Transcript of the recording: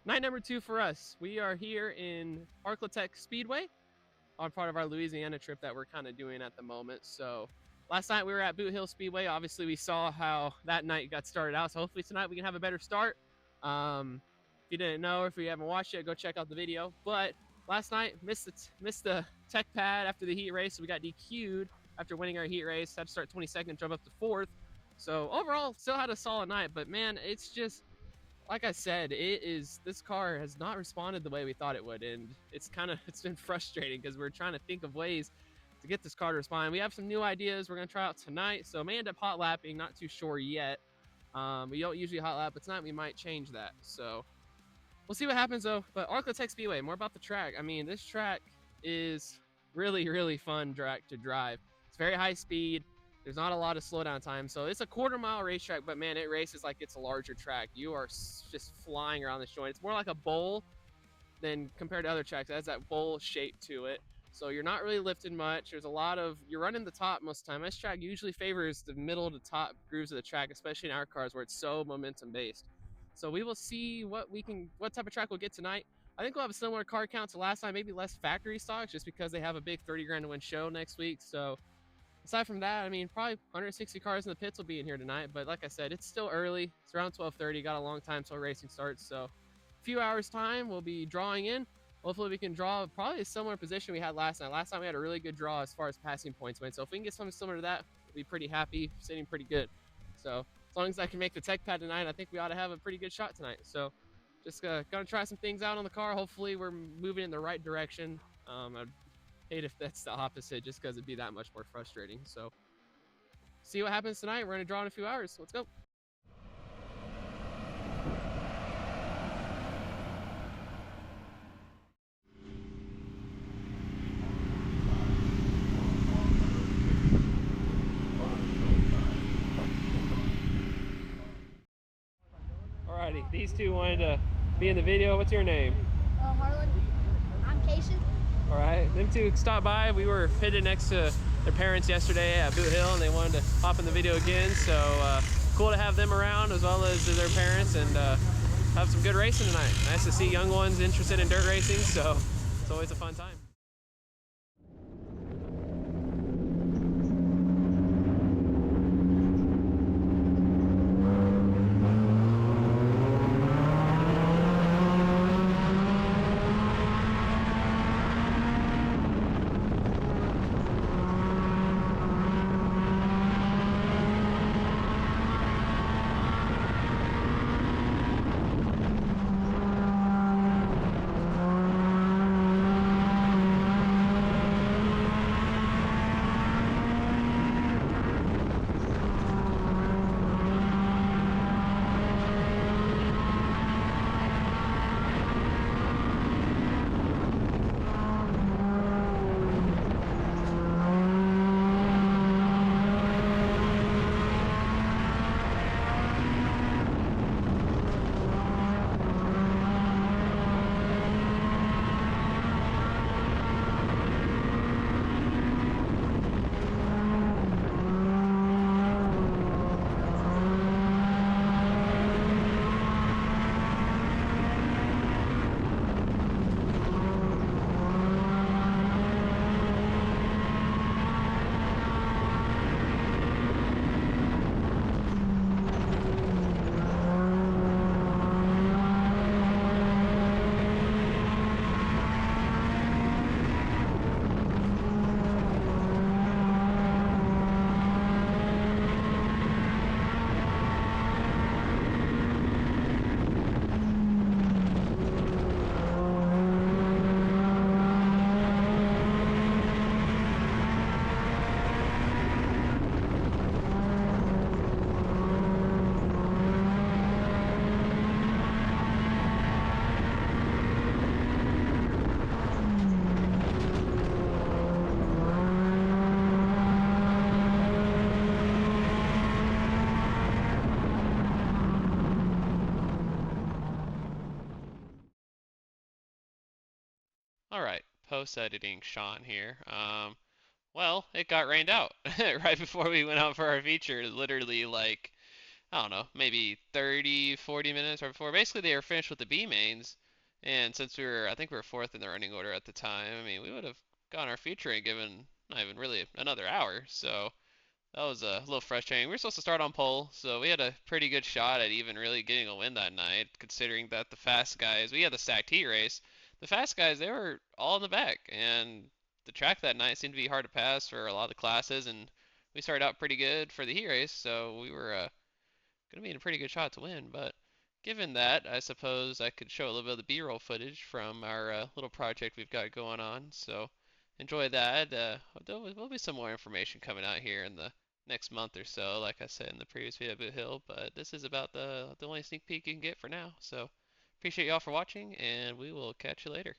Night number 2 for us. We are here in Arklatex Speedway on part of our Louisiana trip that we're kind of doing at the moment. So last night we were at Boothill Speedway. Obviously, we saw how that night got started out. So hopefully tonight we can have a better start. If you didn't know, or if you haven't watched it, go check out the video. But last night missed the tech pad after the heat race. So we got DQ'd after winning our heat race. Had to start 22nd, jump up to 4th. So overall, still had a solid night. But man, it's just like I said, this car has not responded the way we thought it would, and it's been frustrating because we're trying to think of ways to get this car to respond. We have some new ideas we're gonna try out tonight, so may end up hot lapping, not too sure yet. We don't usually hot lap, but tonight we might change that. So we'll see what happens though. But Arklatex Speedway, more about the track. I mean, this track is really fun track to drive. It's very high speed. There's not a lot of slowdown time. So it's a quarter-mile racetrack, but man, it races like it's a larger track. You are just flying around this joint. It's more like a bowl than compared to other tracks. It has that bowl shape to it. So you're not really lifting much. There's a lot of, you're running the top most of the time. This track usually favors the middle to top grooves of the track, especially in our cars where it's so momentum based. So we will see what type of track we'll get tonight. I think we'll have a similar car count to last time, maybe less factory stocks just because they have a big 30 grand to win show next week. So aside from that, I mean, probably 160 cars in the pits will be in here tonight. But like I said, it's still early. It's around 12:30. Got a long time till racing starts. So a few hours time, we'll be drawing in. Hopefully we can draw probably a similar position we had last night. Last time we had a really good draw as far as passing points went. So if we can get something similar to that, we'll be pretty happy, sitting pretty good. So as long as I can make the tech pad tonight, I think we ought to have a pretty good shot tonight. So just gonna try some things out on the car. Hopefully we're moving in the right direction. I'd hate if that's the opposite, just because it'd be that much more frustrating. So see what happens tonight. We're gonna draw in a few hours. Let's go. Alrighty, these two wanted to be in the video. What's your name? Harlan. I'm Casey. All right, them two stopped by. We were pitted next to their parents yesterday at Boothill, and they wanted to hop in the video again. So cool to have them around as well as their parents, and have some good racing tonight. Nice to see young ones interested in dirt racing, so it's always a fun time. All right, post-editing Sean here. Well, it got rained out right before we went out for our feature. Literally, like I don't know, maybe 30, 40 minutes right before. Basically, they were finished with the B mains, and since I think we were fourth in the running order at the time. I mean, we would have gotten our feature and given not even really another hour. So that was a little frustrating. We were supposed to start on pole, so we had a pretty good shot at even really getting a win that night, considering that the fast guys, we had the stacked heat race. The fast guys, they were all in the back, and the track that night seemed to be hard to pass for a lot of the classes, and we started out pretty good for the heat race, so we were going to be in a pretty good shot to win. But given that, I suppose I could show a little bit of the B-roll footage from our little project we've got going on. So enjoy that. There will be some more information coming out here in the next month or so, like I said in the previous video at Boothill. But this is about the only sneak peek you can get for now. So appreciate y'all for watching, and we will catch you later.